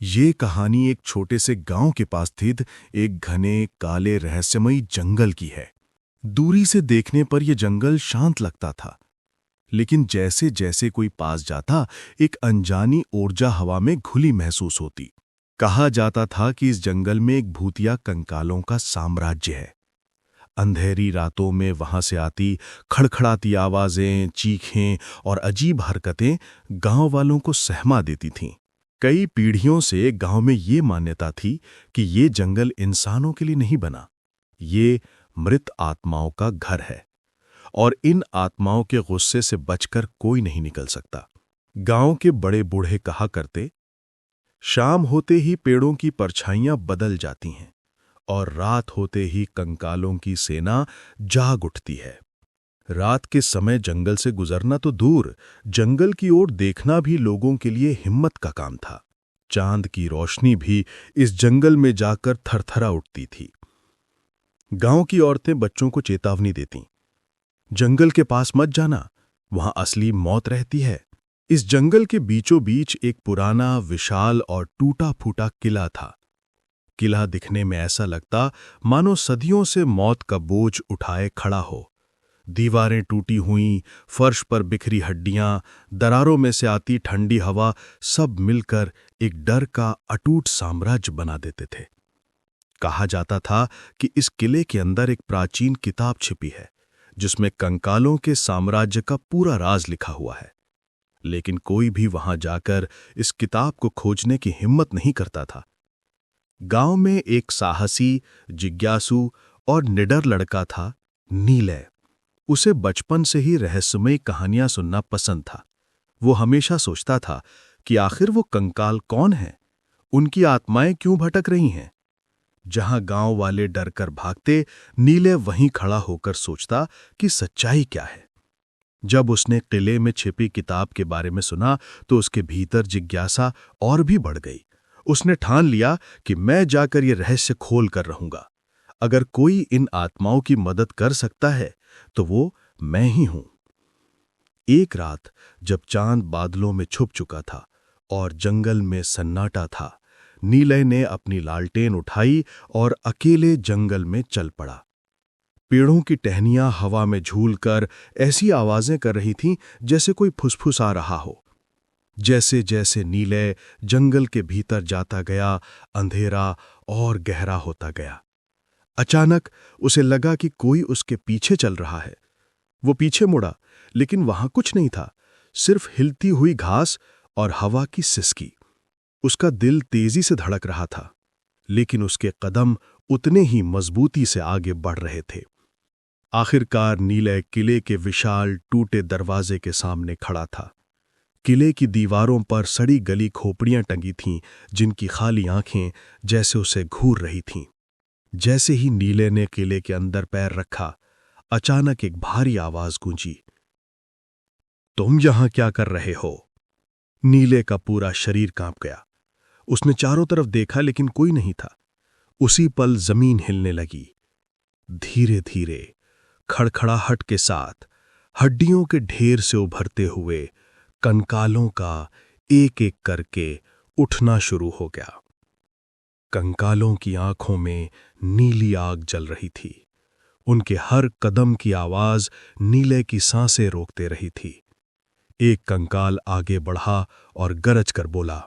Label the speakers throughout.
Speaker 1: ये कहानी एक छोटे से गांव के पास स्थित एक घने काले रहस्यमयी जंगल की है। दूरी से देखने पर यह जंगल शांत लगता था, लेकिन जैसे जैसे कोई पास जाता, एक अनजानी ऊर्जा हवा में घुली महसूस होती। कहा जाता था कि इस जंगल में एक भूतिया कंकालों का साम्राज्य है। अंधेरी रातों में वहां से आती खड़खड़ाती आवाजें, चीखें और अजीब हरकतें गांव वालों को सहमा देती थीं। कई पीढ़ियों से गांव में ये मान्यता थी कि ये जंगल इंसानों के लिए नहीं बना, ये मृत आत्माओं का घर है और इन आत्माओं के गुस्से से बचकर कोई नहीं निकल सकता। गांव के बड़े बूढ़े कहा करते, शाम होते ही पेड़ों की परछाइयां बदल जाती हैं और रात होते ही कंकालों की सेना जाग उठती है। रात के समय जंगल से गुजरना तो दूर, जंगल की ओर देखना भी लोगों के लिए हिम्मत का काम था। चांद की रोशनी भी इस जंगल में जाकर थरथरा उठती थी। गांव की औरतें बच्चों को चेतावनी देतीं, जंगल के पास मत जाना, वहां असली मौत रहती है। इस जंगल के बीचों बीच एक पुराना, विशाल और टूटा फूटा किला था। किला दिखने में ऐसा लगता मानो सदियों से मौत का बोझ उठाए खड़ा हो। दीवारें टूटी हुईं, फर्श पर बिखरी हड्डियां, दरारों में से आती ठंडी हवा, सब मिलकर एक डर का अटूट साम्राज्य बना देते थे। कहा जाता था कि इस किले के अंदर एक प्राचीन किताब छिपी है, जिसमें कंकालों के साम्राज्य का पूरा राज लिखा हुआ है। लेकिन कोई भी वहां जाकर इस किताब को खोजने की हिम्मत नहीं करता था। गांव में एक साहसी, जिज्ञासु और निडर लड़का था, नीलय। उसे बचपन से ही रहस्यमयी कहानियां सुनना पसंद था। वो हमेशा सोचता था कि आखिर वो कंकाल कौन हैं, उनकी आत्माएं क्यों भटक रही हैं। जहां गांव वाले डर कर भागते, नीले वहीं खड़ा होकर सोचता कि सच्चाई क्या है। जब उसने किले में छिपी किताब के बारे में सुना तो उसके भीतर जिज्ञासा और भी बढ़ गई। उसने ठान लिया कि मैं जाकर ये रहस्य खोल कर रहूंगा। अगर कोई इन आत्माओं की मदद कर सकता है तो वो मैं ही हूं। एक रात जब चांद बादलों में छुप चुका था और जंगल में सन्नाटा था, नीलय ने अपनी लालटेन उठाई और अकेले जंगल में चल पड़ा। पेड़ों की टहनियां हवा में झूलकर ऐसी आवाजें कर रही थीं जैसे कोई फुसफुसा रहा हो। जैसे जैसे नीलय जंगल के भीतर जाता गया, अंधेरा और गहरा होता गया। अचानक उसे लगा कि कोई उसके पीछे चल रहा है। वो पीछे मुड़ा, लेकिन वहां कुछ नहीं था, सिर्फ हिलती हुई घास और हवा की सिसकी। उसका दिल तेजी से धड़क रहा था, लेकिन उसके कदम उतने ही मजबूती से आगे बढ़ रहे थे। आखिरकार नीलय किले के विशाल टूटे दरवाजे के सामने खड़ा था। किले की दीवारों पर सड़ी गली खोपड़ियां टंगी थीं, जिनकी खाली आंखें जैसे उसे घूर रही थीं। जैसे ही नीले ने किले के अंदर पैर रखा, अचानक एक भारी आवाज गूंजी, तुम यहां क्या कर रहे हो? नीले का पूरा शरीर कांप गया। उसने चारों तरफ देखा, लेकिन कोई नहीं था। उसी पल जमीन हिलने लगी। धीरे धीरे, खड़खड़ाहट के साथ, हड्डियों के ढेर से उभरते हुए कंकालों का एक एक करके उठना शुरू हो गया। कंकालों की आंखों में नीली आग जल रही थी। उनके हर कदम की आवाज नीले की सांसें रोकते रही थी। एक कंकाल आगे बढ़ा और गरज कर बोला,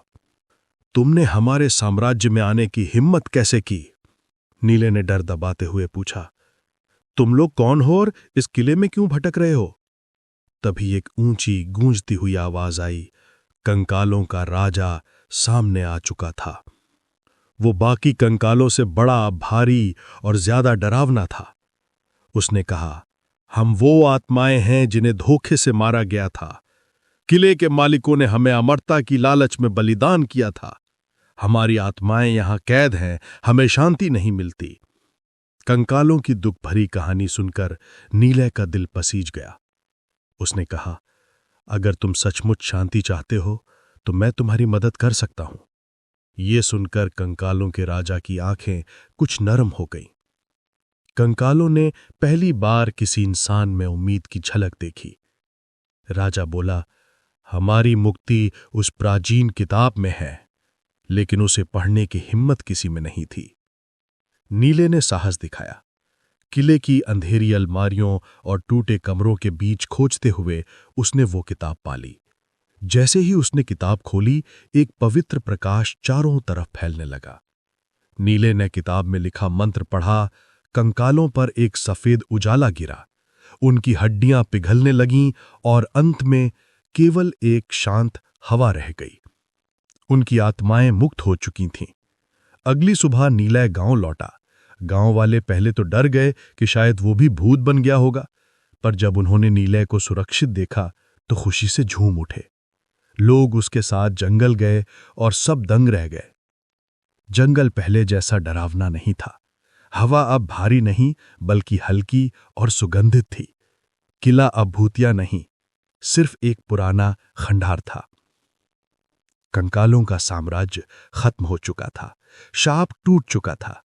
Speaker 1: तुमने हमारे साम्राज्य में आने की हिम्मत कैसे की? नीले ने डर दबाते हुए पूछा, तुम लोग कौन हो और इस किले में क्यों भटक रहे हो? तभी एक ऊंची गूंजती हुई आवाज आई। कंकालों का राजा सामने आ चुका था। वो बाकी कंकालों से बड़ा, भारी और ज्यादा डरावना था। उसने कहा, हम वो आत्माएं हैं जिन्हें धोखे से मारा गया था। किले के मालिकों ने हमें अमरता की लालच में बलिदान किया था। हमारी आत्माएं यहां कैद हैं, हमें शांति नहीं मिलती। कंकालों की दुख भरी कहानी सुनकर नीलय का दिल पसीज गया। उसने कहा, अगर तुम सचमुच शांति चाहते हो तो मैं तुम्हारी मदद कर सकता हूं। ये सुनकर कंकालों के राजा की आंखें कुछ नरम हो गईं। कंकालों ने पहली बार किसी इंसान में उम्मीद की झलक देखी। राजा बोला, हमारी मुक्ति उस प्राचीन किताब में है, लेकिन उसे पढ़ने की हिम्मत किसी में नहीं थी। नीले ने साहस दिखाया। किले की अंधेरी अलमारियों और टूटे कमरों के बीच खोजते हुए उसने वो किताब पाली। जैसे ही उसने किताब खोली, एक पवित्र प्रकाश चारों तरफ फैलने लगा। नीले ने किताब में लिखा मंत्र पढ़ा, कंकालों पर एक सफेद उजाला गिरा, उनकी हड्डियां पिघलने लगीं और अंत में केवल एक शांत हवा रह गई। उनकी आत्माएं मुक्त हो चुकी थीं। अगली सुबह नीलय गांव लौटा। गांव वाले पहले तो डर गए कि शायद वो भी भूत बन गया होगा, पर जब उन्होंने नीलय को सुरक्षित देखा तो खुशी से झूम उठे। लोग उसके साथ जंगल गए और सब दंग रह गए। जंगल पहले जैसा डरावना नहीं था। हवा अब भारी नहीं बल्कि हल्की और सुगंधित थी। किला अब भूतिया नहीं, सिर्फ एक पुराना खंडहर था। कंकालों का साम्राज्य खत्म हो चुका था, शाप टूट चुका था।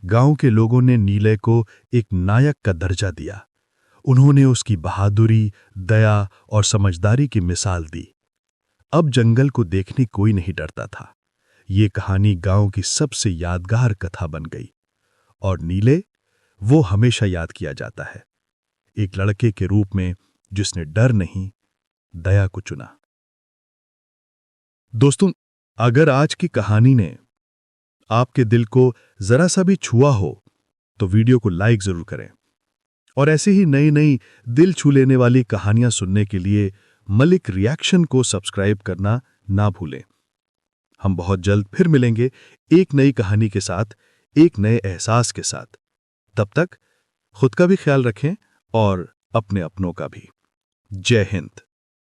Speaker 1: गांव के लोगों ने नीले को एक नायक का दर्जा दिया। उन्होंने उसकी बहादुरी, दया और समझदारी की मिसाल दी। अब जंगल को देखने कोई नहीं डरता था। ये कहानी गांव की सबसे यादगार कथा बन गई और नीले, वो हमेशा याद किया जाता है, एक लड़के के रूप में जिसने डर नहीं, दया को चुना। दोस्तों, अगर आज की कहानी ने आपके दिल को जरा सा भी छुआ हो तो वीडियो को लाइक जरूर करें और ऐसे ही नई नई दिल छू लेने वाली कहानियां सुनने के लिए मलिक रिएक्शन को सब्सक्राइब करना ना भूलें। हम बहुत जल्द फिर मिलेंगे एक नई कहानी के साथ, एक नए एहसास के साथ। तब तक खुद का भी ख्याल रखें और अपने अपनों का भी। जय हिंद।